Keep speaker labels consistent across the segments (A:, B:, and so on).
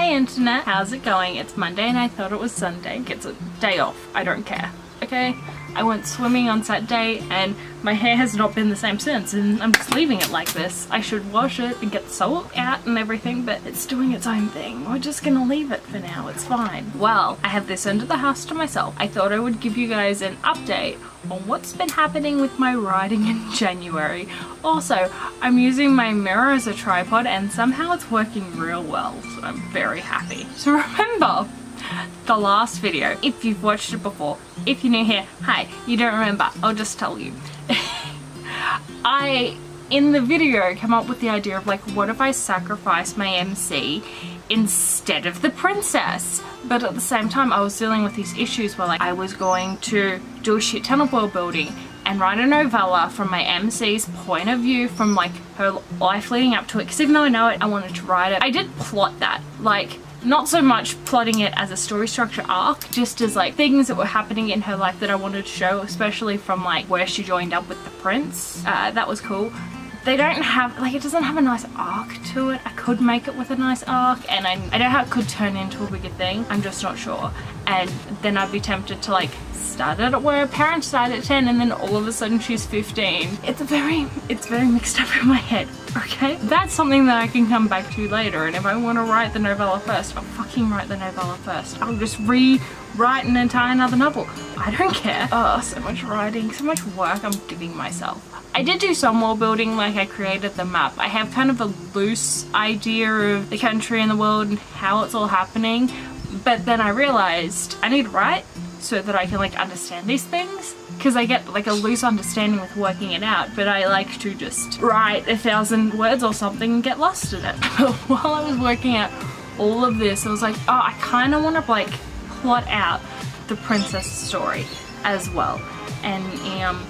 A: Hi internet, how's it going? It's Monday and I thought it was Sunday. It's a day off, I don't care, okay? I went swimming on Saturday and my hair has not been the same since, and I'm just leaving it like this. I should wash it and get the salt out and everything, but it's doing its own thing. We're just gonna leave it for now, it's fine. Well, I have this end of the house to myself. I thought I would give you guys an update on what's been happening with my writing in January. Also, I'm using my mirror as a tripod and somehow it's working real well, so I'm very happy. So remember the last video, if you've watched it before. If you're new here, hi, you don't remember, I'll just tell you. I, in the video, came up with the idea of like, what if I sacrifice my MC instead of the princess? But at the same time, I was dealing with these issues where like, I was going to do a shit ton of world building and write a novella from my MC's point of view, from like her life leading up to it, because even though I know it, I wanted to write it. I did plot that, like, not so much plotting it as a story structure arc, just as like things that were happening in her life that I wanted to show, especially from like where she joined up with the prince. That was cool. They don't have, like, it doesn't have a nice arc to it. I could make it with a nice arc, and I know how it could turn into a bigger thing. I'm just not sure. And then I'd be tempted to like start it at where her parents started at 10 and then all of a sudden she's 15. It's very mixed up in my head, okay? That's something that I can come back to later, and if I want to write the novella first, I'll fucking write the novella first. I'll just rewrite an entire another novel. I don't care. Oh, so much writing, so much work I'm giving myself. I did do some world building, like I created the map. I have kind of a loose idea of the country and the world and how it's all happening, but then I realized I need to write so that I can like understand these things, because I get like a loose understanding with working it out, but I like to just write 1,000 words or something and get lost in it. While I was working out all of this, I was like, oh, I kind of want to like plot out the princess story as well. And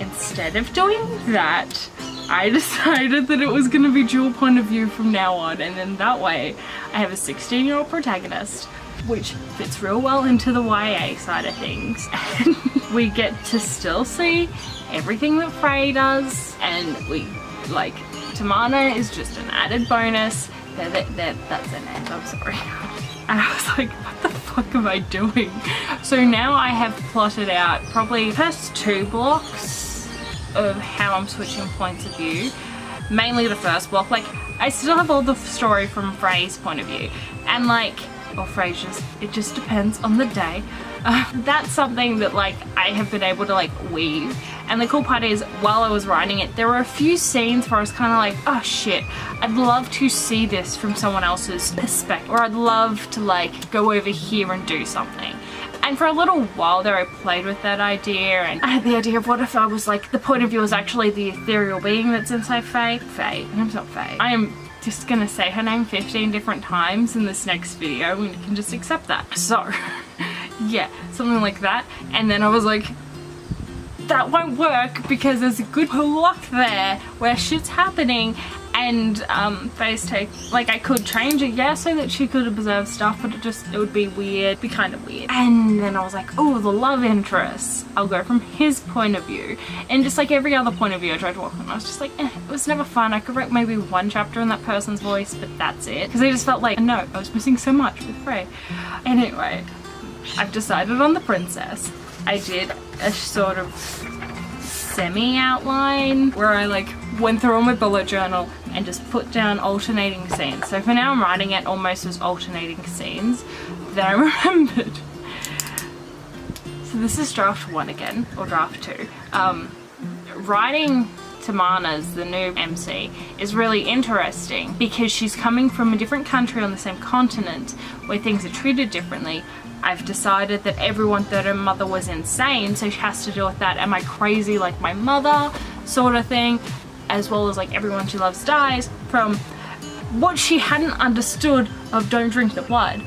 A: instead of doing that, I decided that it was going to be dual point of view from now on, and then that way I have a 16-year-old protagonist, which fits real well into the YA side of things, and we get to still see everything that Frey does, and we, like, Tamana is just an added bonus. That's her name, I'm sorry. And I was like, what the fuck am I doing? So now I have plotted out probably the first 2 blocks of how I'm switching points of view. Mainly the first block, like, I still have all the story from Frey's point of view, and like, or Frasia's, it just depends on the day. That's something that like I have been able to like weave, and the cool part is while I was writing it, there were a few scenes where I was kind of like, oh shit, I'd love to see this from someone else's perspective, or I'd love to like go over here and do something. And for a little while there I played with that idea, and I had the idea of what if I was like, the point of view was actually the ethereal being that's inside Faye. Faye, her name's not Faye. I am just gonna say her name 15 different times in this next video and you can just accept that. So yeah, something like that. And then I was like, that won't work because there's a good block there where shit's happening, and Faye's take, like, I could change it, yeah, so that she could observe stuff, but it would be weird, be kind of weird. And then I was like, oh, the love interest, I'll go from his point of view. And just like every other point of view I tried to work on, I was just like, it was never fun. I could write maybe 1 chapter in that person's voice, but that's it. Because I just felt like, no, I was missing so much with Frey. Anyway, I've decided on the princess. I did a sort of semi-outline where I like went through all my bullet journal and just put down alternating scenes. So for now I'm writing it almost as alternating scenes. Then I remembered. So this is draft 1 again, or draft 2. Writing Tamana's, the new MC, is really interesting because she's coming from a different country on the same continent where things are treated differently. I've decided that everyone thought her mother was insane, so she has to deal with that, am I crazy like my mother, sort of thing, as well as like everyone she loves dies, from what she hadn't understood of don't drink the blood,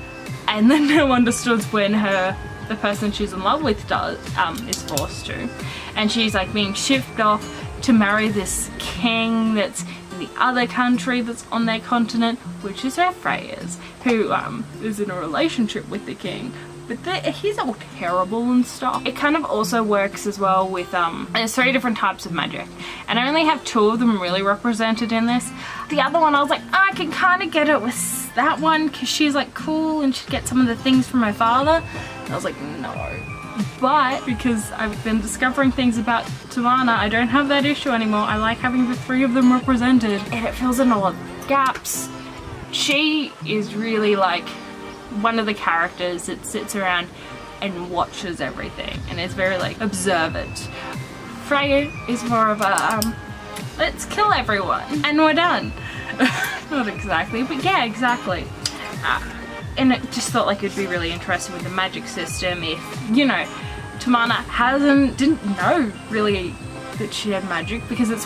A: and then now understood when the person she's in love with is forced to, and she's like being shipped off to marry this king that's in the other country that's on their continent, which is where Frey is, who is in a relationship with the king, but he's all terrible and stuff. It kind of also works as well with, there's 3 different types of magic, and I only have 2 of them really represented in this. The other one I was like, oh, I can kind of get it with that one because she's like cool and she'd get some of the things from her father. And I was like, no. But because I've been discovering things about Timana, I don't have that issue anymore. I like having the 3 of them represented, and it fills in all the gaps. She is really like one of the characters that sits around and watches everything and is very like observant. Freya is more of a let's kill everyone and we're done. Not exactly, but yeah, exactly. And it just felt like it'd be really interesting with the magic system if, you know, Timana didn't know really that she had magic, because it's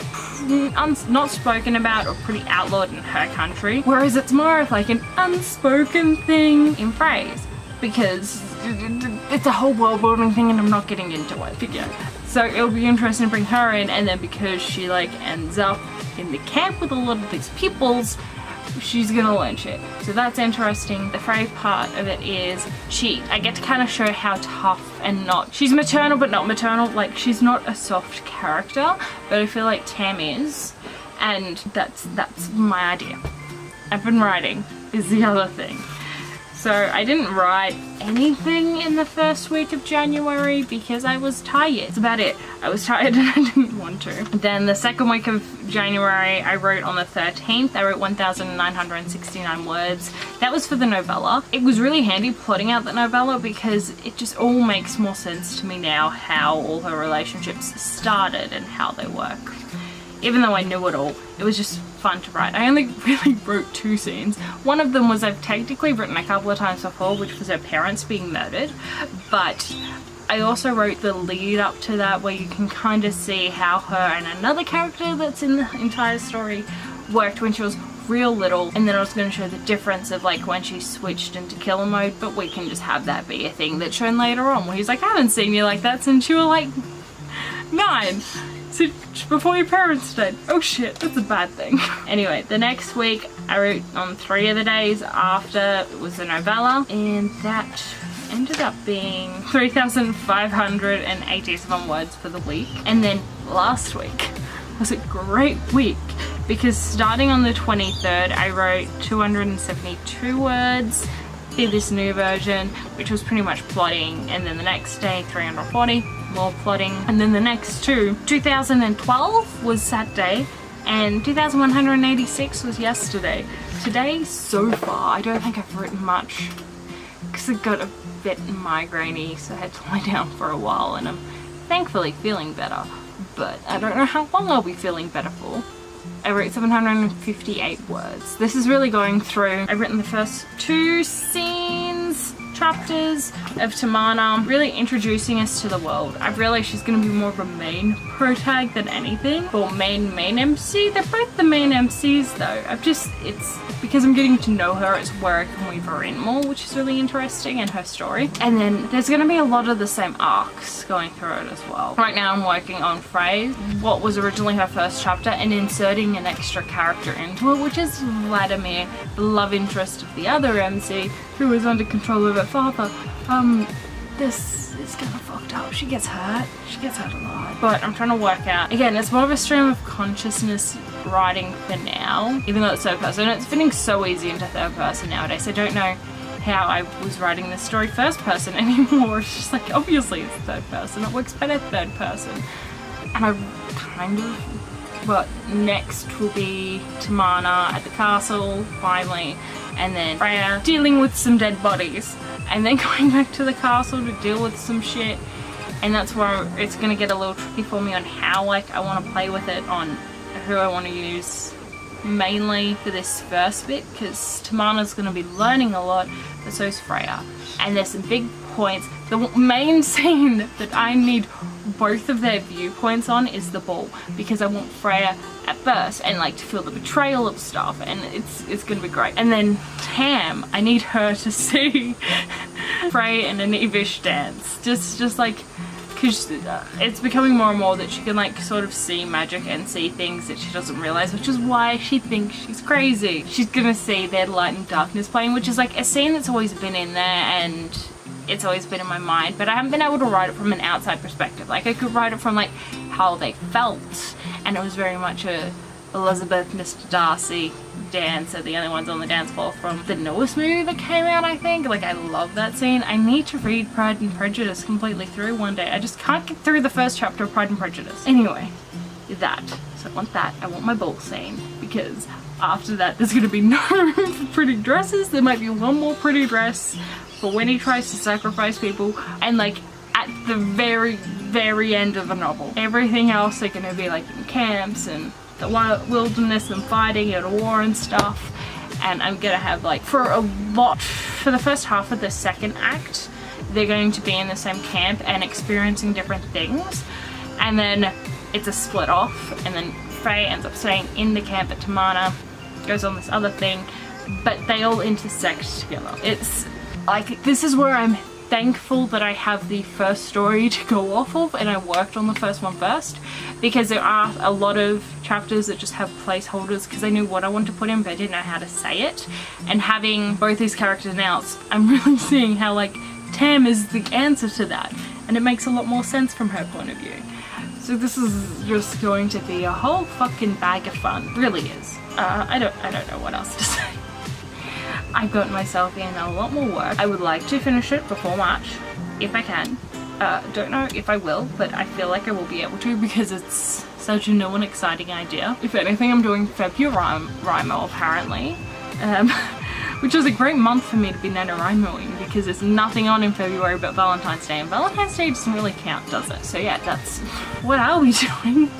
A: not spoken about or pretty outlawed in her country, whereas it's more of like an unspoken thing in Freya's, because it's a whole world building thing and I'm not getting into it, but yeah. So it'll be interesting to bring her in, and then because she like ends up in the camp with a lot of these peoples, she's gonna learn shit. So that's interesting. The Freya part of it is I get to kind of show how tough and not, she's maternal but not maternal, like she's not a soft character, but I feel like Tam is, and that's my idea. I've been writing is the other thing. So I didn't write anything in the first week of January because I was tired. That's about it. I was tired and I didn't want to. Then the second week of January, I wrote on the 13th. I wrote 1,969 words. That was for the novella. It was really handy plotting out the novella because it just all makes more sense to me now how all her relationships started and how they work. Even though I knew it all, it was just fun to write. I only really wrote 2 scenes. One of them was I've technically written a couple of times before, which was her parents being murdered, but I also wrote the lead up to that where you can kind of see how her and another character that's in the entire story worked when she was real little, and then I was going to show the difference of like when she switched into killer mode, but we can just have that be a thing that's shown later on where he's like, I haven't seen you like that since you were like 9. So before your parents died. Oh shit, that's a bad thing. Anyway, the next week I wrote on 3 of the days after it was the novella, and that ended up being 3,587 words for the week. And then last week was a great week because starting on the 23rd I wrote 272 words for this new version, which was pretty much plotting, and then the next day 340 more plotting, and then the next 2012 was Saturday and 2,186 was yesterday. Today so far I don't think I've written much because I got a bit migraine-y, so I had to lie down for a while, and I'm thankfully feeling better, but I don't know how long I'll be feeling better for. I wrote 758 words. This is really going through, I've written the first 2 scenes, chapters of Timana, really introducing us to the world. I've realized she's going to be more of a main protag than anything, or main MC. They're both the main MCs though. It's because I'm getting to know her, it's where I can weave her in more, which is really interesting, and her story. And then there's going to be a lot of the same arcs going through it as well. Right now I'm working on Freya, what was originally her first chapter, and inserting an extra character into it, which is Vladimir, the love interest of the other MC, who is under control of her father. This is kind of fucked up. She gets hurt a lot. But I'm trying to work out, again, it's more of a stream of consciousness writing for now, even though it's third person. It's fitting so easy into third person nowadays. I don't know how I was writing this story first person anymore. It's just like, obviously it's third person. It works better third person. And I kind of, but next will be Timana at the castle, finally, and then Freya dealing with some dead bodies, and then going back to the castle to deal with some shit. And that's where it's gonna get a little tricky for me on how like I want to play with it, on who I want to use mainly for this first bit, because Timana's gonna be learning a lot, but so is Freya. And there's some big points. The main scene that I need both of their viewpoints on is the ball, because I want Freya at first and like to feel the betrayal of stuff, and it's gonna be great. And then Tam, I need her to see Freya and Anivish dance, just like, because it's becoming more and more that she can like sort of see magic and see things that she doesn't realize, which is why she thinks she's crazy. She's gonna see their light and darkness playing, which is like a scene that's always been in there and it's always been in my mind, but I haven't been able to write it from an outside perspective. Like I could write it from like how they felt, and it was very much a Elizabeth, Mr. Darcy, dance are the only ones on the dance floor from the newest movie that came out, I think. Like, I love that scene. I need to read Pride and Prejudice completely through one day. I just can't get through the first chapter of Pride and Prejudice. Anyway, that. So I want that. I want my ball scene, because after that there's going to be no room for pretty dresses. There might be one more pretty dress for when he tries to sacrifice people, and like at the very end of the novel. Everything else are going to be like in camps and the wilderness and fighting and war and stuff. And I'm going to have like for the first half of the second act, they're going to be in the same camp and experiencing different things, and then it's a split off, and then Faye ends up staying in the camp at Tamana, goes on this other thing, but they all intersect together. It's like, this is where I'm thankful that I have the first story to go off of, and I worked on the first one first, because there are a lot of chapters that just have placeholders because I knew what I wanted to put in but I didn't know how to say it. And having both these characters now, I'm really seeing how like Tam is the answer to that, and it makes a lot more sense from her point of view. So this is just going to be a whole fucking bag of fun. It really is. I don't know what else to say. I've gotten myself in a lot more work. I would like to finish it before March, if I can. Don't know if I will, but I feel like I will be able to, because it's such a new and exciting idea. If anything, I'm doing February apparently. Which is a great month for me to be NaNoWriMoing, because there's nothing on in February but Valentine's Day, and Valentine's Day doesn't really count, does it? So yeah, that's what I'll be doing.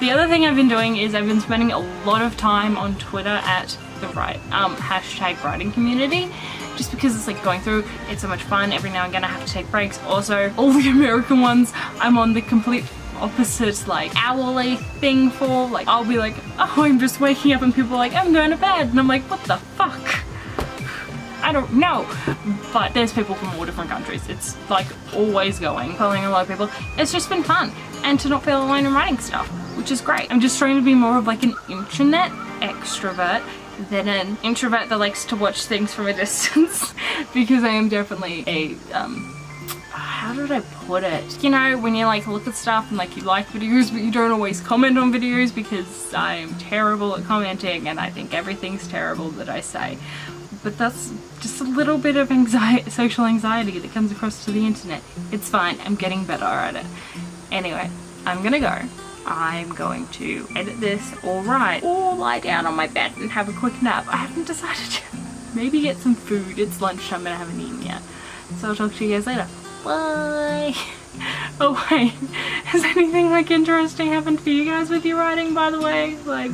A: The other thing I've been doing is I've been spending a lot of time on Twitter at the hashtag writing community, just because it's like going through, it's so much fun. Every now and again I have to take breaks. Also, all the American ones I'm on the complete opposite like hourly thing for. Like, I'll be like, oh, I'm just waking up, and people are like, I'm going to bed, and I'm like, what the fuck? I don't know. But there's people from all different countries. It's like always going, following a lot of people. It's just been fun, and to not feel alone in writing stuff, which is great. I'm just trying to be more of like an internet extrovert than an introvert that likes to watch things from a distance, because I am definitely a how did I put it? You know, when you like look at stuff and like you like videos but you don't always comment on videos, because I'm terrible at commenting and I think everything's terrible that I say. But that's just a little bit of social anxiety that comes across to the internet. It's fine, I'm getting better at it. Anyway, I'm gonna go. I'm going to edit this or write or lie down on my bed and have a quick nap. I haven't decided yet. Maybe get some food. It's lunchtime and I haven't eaten yet. So I'll talk to you guys later. Bye! Oh wait, has anything like interesting happened for you guys with your writing, by the way? Like,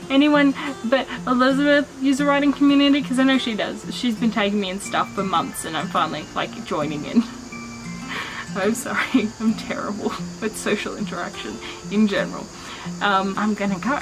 A: anyone but Elizabeth use a writing community? Because I know she does. She's been tagging me in stuff for months and I'm finally like joining in. I'm sorry, I'm terrible with social interaction in general. I'm gonna go.